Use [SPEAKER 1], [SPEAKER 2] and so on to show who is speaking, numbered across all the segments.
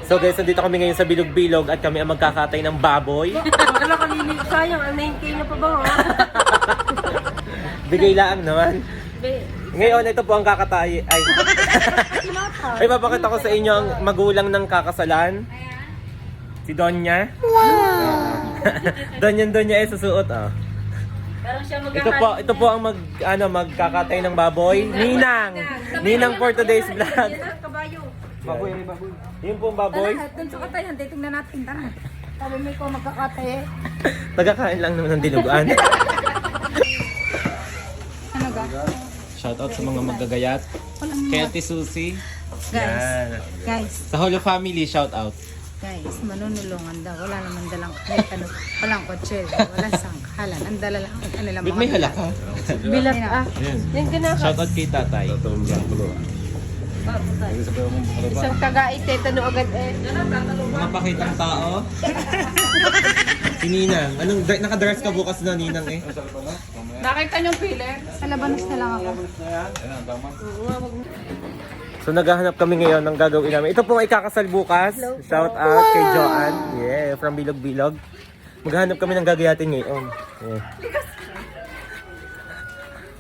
[SPEAKER 1] So guys, nandito kami ngayon sa Bilog-Bilog at kami ang magkakatay ng baboy.
[SPEAKER 2] Wala kanina, sayang, ang 9K na pa ba nga?
[SPEAKER 1] Bigay lang naman. Ngayon, ito po ang kakatay. Ay, papakita ko sa inyo ang magulang ng kakasalan. Si Donya. Wow! Donya ay susuot, oh.
[SPEAKER 2] Parang siya
[SPEAKER 1] Ito po ang magkakatay ng baboy. Ninang for today's vlog.
[SPEAKER 2] Kabayo.
[SPEAKER 1] Baboy. Yun po ang baboy.
[SPEAKER 3] Doon sa katayan, titignan natin. Tara. Sabi mo ko magkakatay.
[SPEAKER 1] Tagakain lang naman ng dinuguan.
[SPEAKER 3] Ano ga?
[SPEAKER 1] Shoutout sa mga magagayat. Kay Ate Susie.
[SPEAKER 3] Guys,
[SPEAKER 1] Sa whole family, shoutout.
[SPEAKER 3] guys, manunulungan daw. Wala naman dalang kahit ano. Walang kotse, walang sangkahalan. Ang dala lang ang kanila
[SPEAKER 1] Ba't may halak ha?
[SPEAKER 2] Bilat
[SPEAKER 1] Yan.
[SPEAKER 2] Yan ka na.
[SPEAKER 1] Shoutout kay tatay.
[SPEAKER 2] Isang tagait eh, tanong agad eh.
[SPEAKER 1] Mga pakitang tao. Si Ninang. Nakadress ka bukas na Ninang eh.
[SPEAKER 2] Nakita niyong pillar?
[SPEAKER 3] Sa labanos na lang ako.
[SPEAKER 1] So naghahanap kami ngayon ng gagawin namin. Ito pong ikakasal bukas. Shout out kay Joanne. Yeah, from Bilog-Bilog. Maghahanap kami ng gagayatin ngayon. Yeah.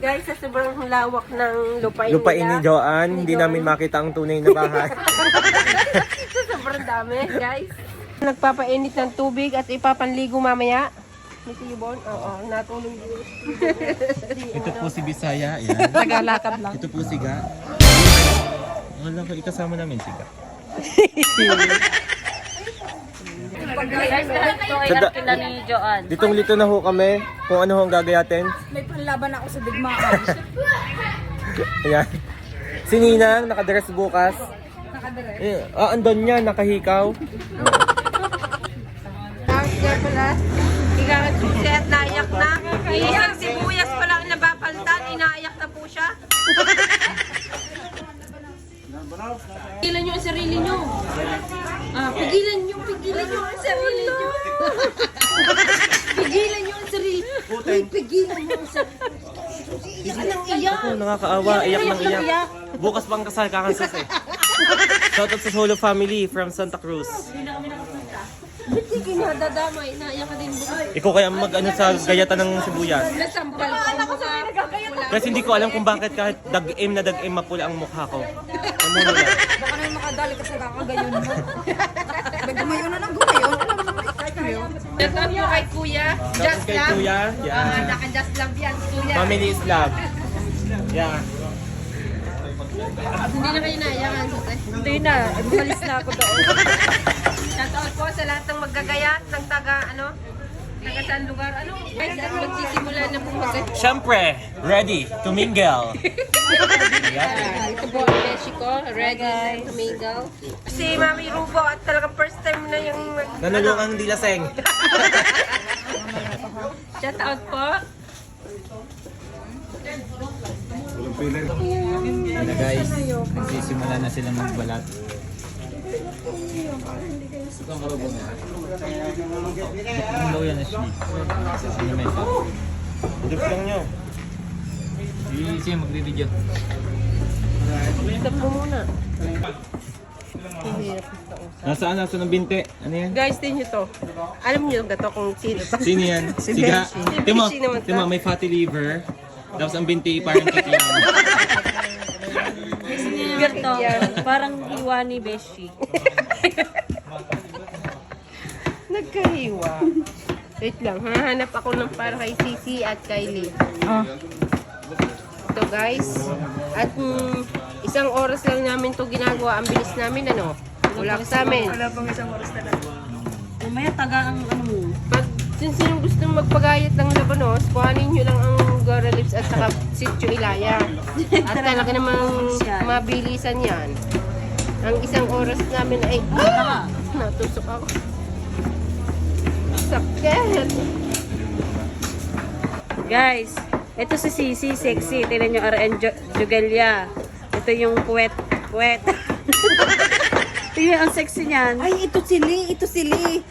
[SPEAKER 2] Guys, sa sobrang lawak ng lupain
[SPEAKER 1] Lupain ni
[SPEAKER 2] nila.
[SPEAKER 1] Joanne. Hindi namin makita ang tunay na bahay.
[SPEAKER 2] Sa sobrang dami, guys. Nagpapainit ng tubig at ipapanligo mamaya. Nito yung bon? Oo, natulog din.
[SPEAKER 1] Ito po si Bisaya. Yan.
[SPEAKER 2] Tagalakad lang.
[SPEAKER 1] Ito po si Ga. Wala ko ikasama namin si Ga.
[SPEAKER 2] Guys, ito ay arkila ni Joanne.
[SPEAKER 1] Litong-lito na ho kami kung ano ho ang gagayatin.
[SPEAKER 3] May panlaban ako sa digmaan.
[SPEAKER 1] Ayan. Si Ninang, nakadress bukas.
[SPEAKER 3] Nakadere.
[SPEAKER 1] Andon niya, nakahikaw.
[SPEAKER 2] Kaya pala, ikakat susi at naiyak na. Isang sibuyas pa lang nabapaltan, inaiyak na po siya. Pigilan nyo ang sarili nyo. Pigilan nyo ang sarili nyo. Pigilan nyo ang sarili. Pigilan nyo ang sarili. Iyak ng iyak.
[SPEAKER 1] Oh, nakakaawa, iyak ng iyak. Bukas pang kasal, kakansas eh. Shoutout sa solo family from Santa Cruz.
[SPEAKER 2] Ba't di kayo nadadamay? Naiyak ka din bukas.
[SPEAKER 1] Ikaw kaya mag-ano sa gayatan ng sibuyas.
[SPEAKER 2] Nasampal ko sa
[SPEAKER 1] Kasi hindi ko alam kung bakit kahit dag-im na dag-im mapula ang mukha ko. Ano na?
[SPEAKER 3] Baka na yung makadali kasi kakagayon mo. Gumayon na ng gumayon. Ano naman kayo?
[SPEAKER 2] Shoutout mo kay Kuya.
[SPEAKER 1] Shoutout kay Kuya. Yeah.
[SPEAKER 2] Naka-just love yan, Kuya.
[SPEAKER 1] Family is love. Yeah.
[SPEAKER 2] Hindi na kayo naiyakan.
[SPEAKER 3] Hindi na. Umalis na ako doon.
[SPEAKER 2] Shoutout po sa lahat ng maggagayat ng taga saan lugar. Guys, at magsisimula na po
[SPEAKER 1] Siyempre, ready to mingle.
[SPEAKER 2] Ito po ang beshi ko, ready na tumigaw. Si Mami Rubo at talagang first time na yung
[SPEAKER 1] Nanulungang di laseng.
[SPEAKER 2] shoutout po.
[SPEAKER 4] Ano guys, nagsisimula na sila magbalat. Hello yan Ashley. Ano may ito?
[SPEAKER 1] Dip lang nyo.
[SPEAKER 4] Sige, magre-video.
[SPEAKER 2] Stop mo muna.
[SPEAKER 1] Nasaan ng binte? Ano yan?
[SPEAKER 2] Guys, din nyo to. Alam nyo ba to kung sino to?
[SPEAKER 1] Sino yan? Siga. Timo,
[SPEAKER 2] Beshi naman to.
[SPEAKER 1] Timo, may fatty liver. Tapos ang binti parang kikyan.
[SPEAKER 5] Ganito, parang iwa ni Beshi.
[SPEAKER 2] Nagkahiwa. Wait lang, hahanap ako ng para kay Cici at kay Lee. Ito guys. At isang oras lang namin to ginagawa. Ang bilis namin, ano? Wala sa amin.
[SPEAKER 3] Wala pang isang oras na lang.
[SPEAKER 5] Umaya taga ang ano mo.
[SPEAKER 2] Pag sinong gustong magpagayat ng labanos, kuhanin nyo lang ang Gora Lips at saka Sitio Ilaya. At talaga namang mabilisan yan. Ang isang oras namin ay... Natusok ako. Sakit!
[SPEAKER 5] Guys, ito si Sisi, sexy. Tignan nyo, RN Jugelia. Ito yung puwet. Tingnan ang sexy niyan.
[SPEAKER 2] Ay, ito sili.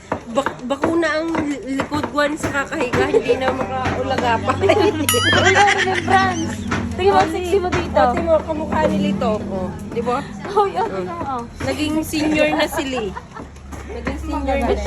[SPEAKER 2] Bakuna ang likod guwan sa kakahiga. Hindi na makaulaga pa.
[SPEAKER 5] Wala remembrance. Tingnan mo, sexy mo dito.
[SPEAKER 2] Pati mo, kamukha ni Lito. Oh, di ba?
[SPEAKER 5] Oh, yun. Oh.
[SPEAKER 2] Naging senior na si Lee. Naging senior na siya.